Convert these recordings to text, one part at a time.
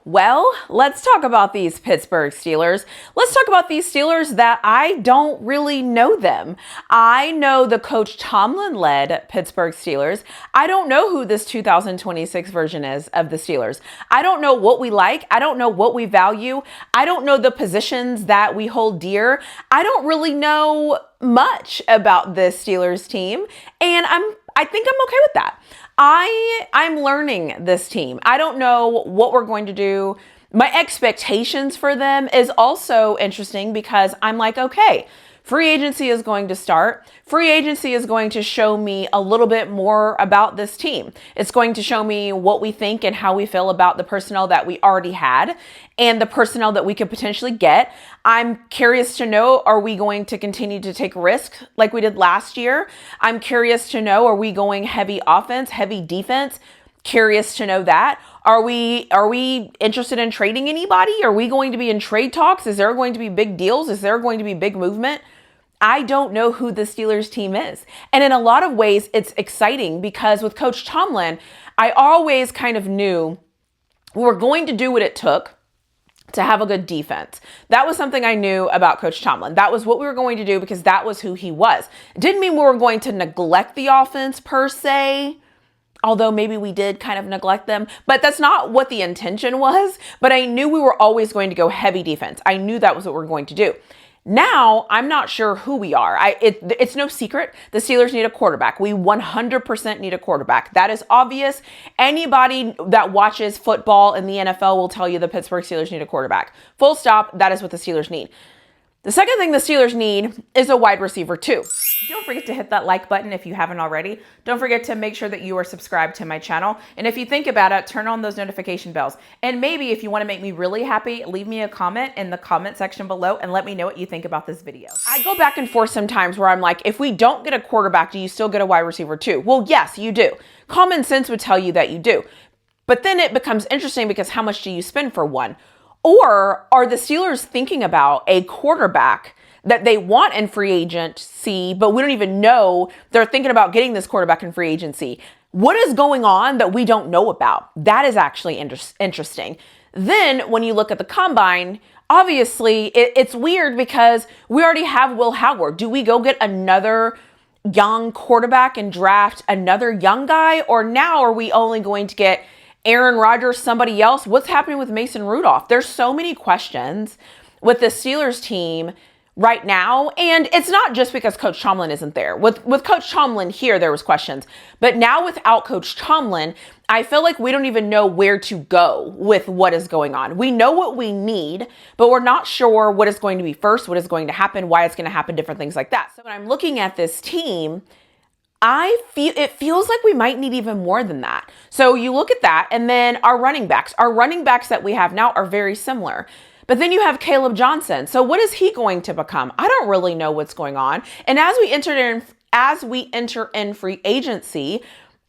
Well, let's talk about these Pittsburgh Steelers. Let's talk about these Steelers that I don't really know them. I know the Coach Tomlin-led Pittsburgh Steelers. I don't know who this 2026 version is of the Steelers. I don't know what we like. I don't know what we value. I don't know the positions that we hold dear. I don't really know much about this Steelers team, and I think I'm okay with that. I'm learning this team. I don't know what we're going to do. My expectations for them is also interesting because I'm like, okay, free agency is going to start. Free agency is going to show me a little bit more about this team. It's going to show me what we think and how we feel about the personnel that we already had and the personnel that we could potentially get. I'm curious to know, are we going to continue to take risks like we did last year? I'm curious to know, are we going heavy offense, heavy defense? Curious to know that. Are we interested in trading anybody? Are we going to be in trade talks? Is there going to be big deals? Is there going to be big movement? I don't know who the Steelers team is. And in a lot of ways, it's exciting because with Coach Tomlin, I always kind of knew we were going to do what it took to have a good defense. That was something I knew about Coach Tomlin. That was what we were going to do because that was who he was. It didn't mean we were going to neglect the offense per se, although maybe we did kind of neglect them, but that's not what the intention was. But I knew we were always going to go heavy defense. I knew that was what we were going to do. Now, I'm not sure who we are. It's no secret. The Steelers need a quarterback. We 100% need a quarterback. That is obvious. Anybody that watches football in the NFL will tell you the Pittsburgh Steelers need a quarterback. Full stop. That is what the Steelers need. The second thing the Steelers need is a wide receiver too. Don't forget to hit that like button if you haven't already. Don't forget to make sure that you are subscribed to my channel. And if you think about it, turn on those notification bells. And maybe if you want to make me really happy, leave me a comment in the comment section below and let me know what you think about this video. I go back and forth sometimes where I'm like, if we don't get a quarterback, do you still get a wide receiver too? Well, yes, you do. Common sense would tell you that you do. But then it becomes interesting because how much do you spend for one? Or are the Steelers thinking about a quarterback that they want in free agency, but we don't even know they're thinking about getting this quarterback in free agency? What is going on that we don't know about? That is actually interesting. Then when you look at the combine, obviously it's weird because we already have Will Howard. Do we go get another young quarterback and draft another young guy? Or now are we only going to get Aaron Rodgers, somebody else? What's happening with Mason Rudolph? There's so many questions with the Steelers team right now. And it's not just because Coach Tomlin isn't there. With Coach Tomlin here, there was questions. But now without Coach Tomlin, I feel like we don't even know where to go with what is going on. We know what we need, but we're not sure what is going to be first, what is going to happen, why it's going to happen, different things like that. So when I'm looking at this team, it feels like we might need even more than that. So you look at that, and then our running backs that we have now are very similar. But then you have Caleb Johnson. So what is he going to become? I don't really know what's going on. And as we enter in free agency,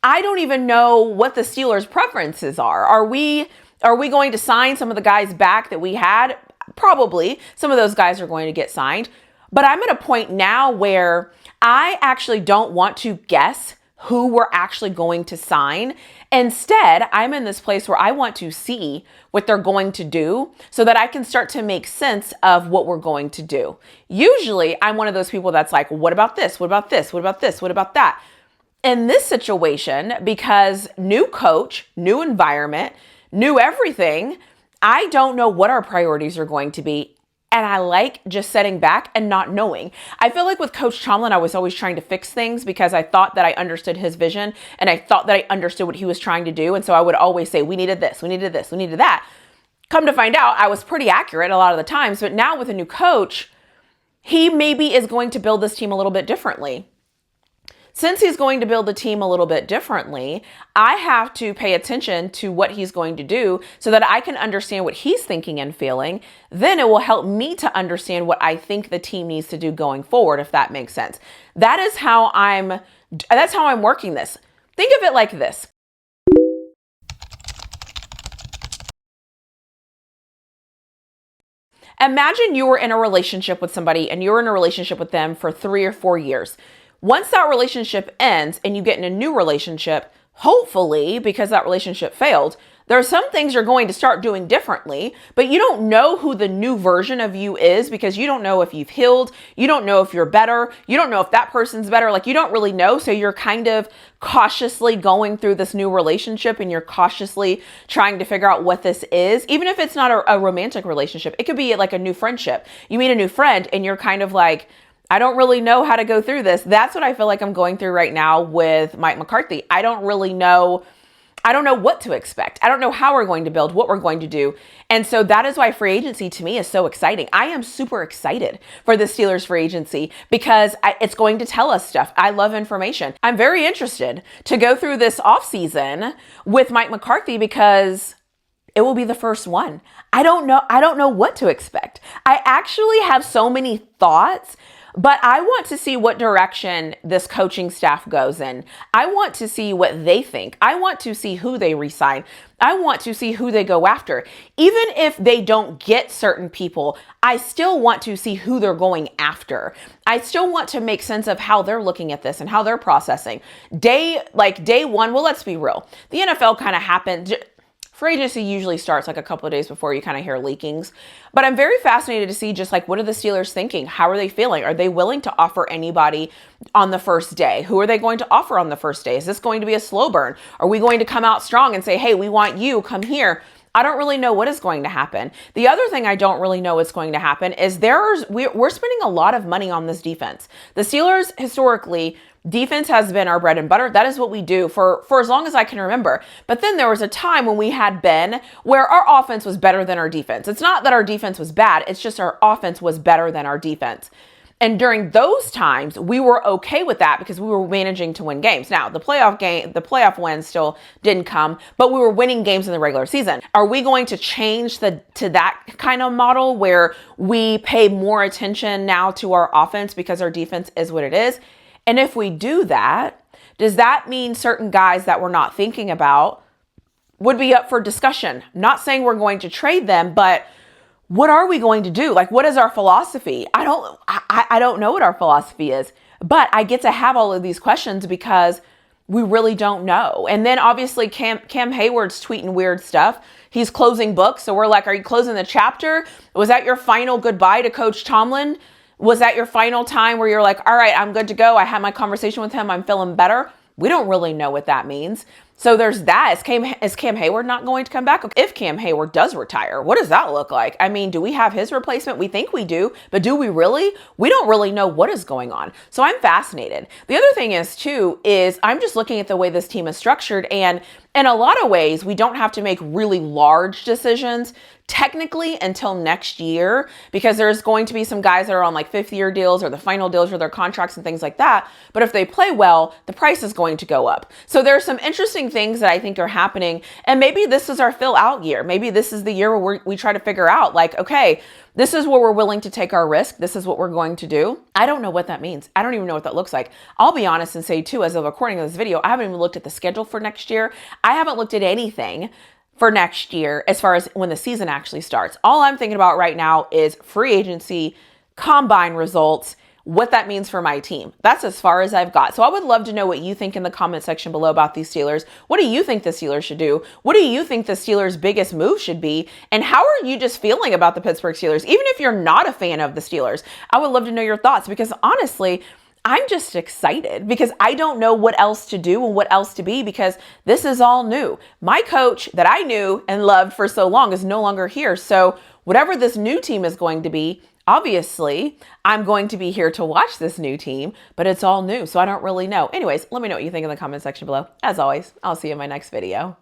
I don't even know what the Steelers' preferences are. Are we going to sign some of the guys back that we had? Probably. Some of those guys are going to get signed. But I'm at a point now where I actually don't want to guess who we're actually going to sign. Instead, I'm in this place where I want to see what they're going to do so that I can start to make sense of what we're going to do. Usually, I'm one of those people that's like, what about this? What about this? What about this? What about that? In this situation, because new coach, new environment, new everything, I don't know what our priorities are going to be. And I like just sitting back and not knowing. I feel like with Coach Tomlin, I was always trying to fix things because I thought that I understood his vision and I thought that I understood what he was trying to do. And so I would always say, we needed this, we needed this, we needed that. Come to find out, I was pretty accurate a lot of the times. But now with a new coach, he maybe is going to build this team a little bit differently. Since he's going to build the team a little bit differently, I have to pay attention to what he's going to do so that I can understand what he's thinking and feeling. Then it will help me to understand what I think the team needs to do going forward, if that makes sense. That's how I'm working this. Think of it like this. Imagine you were in a relationship with somebody and you're in a relationship with them for 3 or 4 years. Once that relationship ends and you get in a new relationship, hopefully, because that relationship failed, There are some things you're going to start doing differently, but you don't know who the new version of you is because you don't know if you've healed. You don't know if you're better. You don't know if that person's better. Like, you don't really know. So you're kind of cautiously going through this new relationship and you're cautiously trying to figure out what this is. Even if it's not a romantic relationship, it could be like a new friendship. You meet a new friend and you're kind of like, I don't really know how to go through this. That's what I feel like I'm going through right now with Mike McCarthy. I don't know what to expect. I don't know how we're going to build, what we're going to do. And so that is why free agency to me is so exciting. I am super excited for the Steelers free agency because it's going to tell us stuff. I love information. I'm very interested to go through this offseason with Mike McCarthy because it will be the first one. I don't know what to expect. I actually have so many thoughts, but I want to see what direction this coaching staff goes in. I want to see what they think. I want to see who they re-sign. I want to see who they go after. Even if they don't get certain people, I still want to see who they're going after. I still want to make sense of how they're looking at this and how they're processing. Day one, well, let's be real. The NFL kind of happened. Free agency usually starts like a couple of days before you kind of hear leakings. But I'm very fascinated to see just like, what are the Steelers thinking? How are they feeling? Are they willing to offer anybody on the first day? Who are they going to offer on the first day? Is this going to be a slow burn? Are we going to come out strong and say, hey, we want you, come here? I don't really know what is going to happen. The other thing I don't really know what's going to happen is we're spending a lot of money on this defense. The Steelers historically, defense has been our bread and butter. That is what we do for as long as I can remember. But then there was a time when we had Ben where our offense was better than our defense. It's not that our defense was bad. It's just our offense was better than our defense. And during those times, we were okay with that because we were managing to win games. Now, the playoff wins still didn't come, but we were winning games in the regular season. Are we going to change to that kind of model where we pay more attention now to our offense because our defense is what it is? And if we do that, does that mean certain guys that we're not thinking about would be up for discussion? Not saying we're going to trade them, but what are we going to do? Like, what is our philosophy? I don't know what our philosophy is, but I get to have all of these questions because we really don't know. And then obviously Cam Hayward's tweeting weird stuff. He's closing books. So we're like, are you closing the chapter? Was that your final goodbye to Coach Tomlin? Was that your final time where you're like, all right, I'm good to go. I had my conversation with him. I'm feeling better. We don't really know what that means. So there's that. Is Cam Hayward not going to come back? If Cam Hayward does retire, what does that look like? I mean, do we have his replacement? We think we do, but do we really? We don't really know what is going on. So I'm fascinated. The other thing is too, is I'm just looking at the way this team is structured, and in a lot of ways, we don't have to make really large decisions technically until next year, because there's going to be some guys that are on like 5th-year deals or the final deals for their contracts and things like that. But if they play well, the price is going to go up. So there's some interesting things that I think are happening. And maybe this is our fill out year. Maybe this is the year where we try to figure out like, okay, this is where we're willing to take our risk. This is what we're going to do. I don't know what that means. I don't even know what that looks like. I'll be honest and say too, as of recording this video, I haven't even looked at the schedule for next year. I haven't looked at anything for next year as far as when the season actually starts. All I'm thinking about right now is free agency, combine results, what that means for my team. That's as far as I've got. So I would love to know what you think in the comment section below about these Steelers. What do you think the Steelers should do? What do you think the Steelers' biggest move should be? And how are you just feeling about the Pittsburgh Steelers? Even if you're not a fan of the Steelers, I would love to know your thoughts, because honestly, I'm just excited because I don't know what else to do and what else to be, because this is all new. My coach that I knew and loved for so long is no longer here. So whatever this new team is going to be, obviously, I'm going to be here to watch this new team, but it's all new, so I don't really know. Anyways, let me know what you think in the comment section below. As always, I'll see you in my next video.